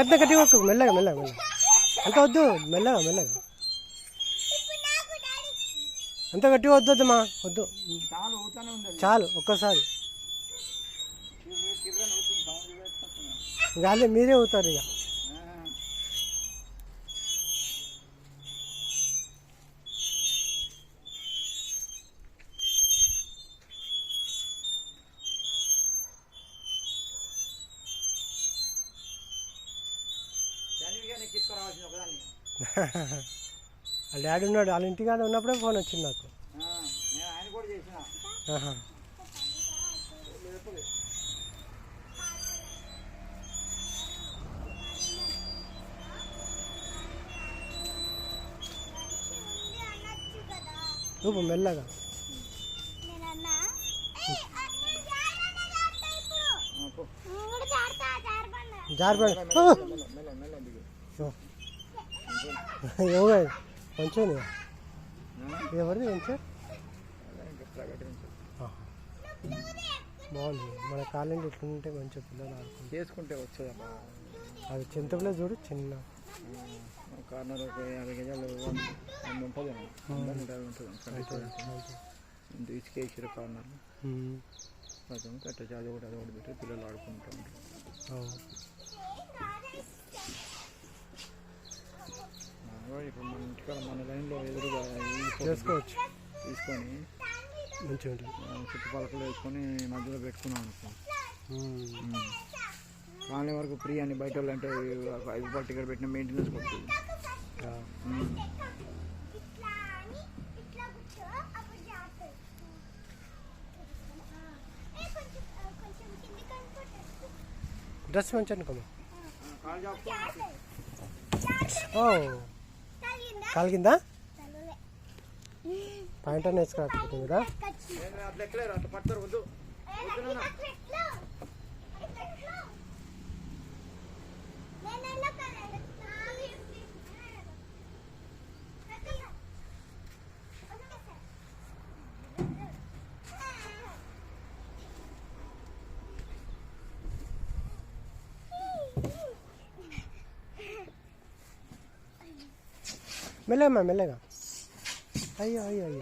ఎంత గట్టిగా ఒక్క మెల్లగా మెల్లగా మెల్లగా అంత వద్దు మెల్లగా మెల్లగా అంత గట్టిగా వద్దు వద్దమ్మా వద్దు చాలు ఒక్కసారి గాలి మీరే అవుతారు ఇక వాళ్ళ డాడీ ఉన్నాడు వాళ్ళ ఇంటికాడ ఉన్నప్పుడే ఫోన్ వచ్చింది నాకు నువ్వు మెల్లగా జారిపడి ఏమో కొంచెం ఎవరిది కొంచెం బాగుంది మన కాలేజీ ఇట్లుంటే కొంచెం పిల్లలు ఆడుకుంటే చేసుకుంటే వచ్చేదమ్మా అది చింతపులే చూడు చిన్న కార్నర్ ఒక 50 గజాలు ఉంటుంది ఇసుకేసారు కార్నర్లో కొంచెం కట్ట చాలు కూడా అది ఒకటి పెట్టి పిల్లలు ఆడుకుంటూ ఉంటారు. ఇప్పుడు మన ఇంటికాడ మన లైన్లో ఎదురుగా చేసుకోవచ్చు తీసుకొని మంచిగా ఉంటుంది చుట్టుపక్కల వేసుకొని మధ్యలో పెట్టుకున్నాం అనుకో కాలనీ వరకు ఫ్రీ అని బయట వాళ్ళు అంటే 5 రూపాయలు టికెట్ పెట్టిన మెయింటెనెన్స్ కొడుతుంది. డ్రెస్ మంచి అనుకోమా కాలిగిందా పాయింట్ అని వేసుకురాకపోతుంది కదా అట్లా పడతారు వద్దు మెల్లగా మెల్లగా అయ్యో అయ్యో అయ్యో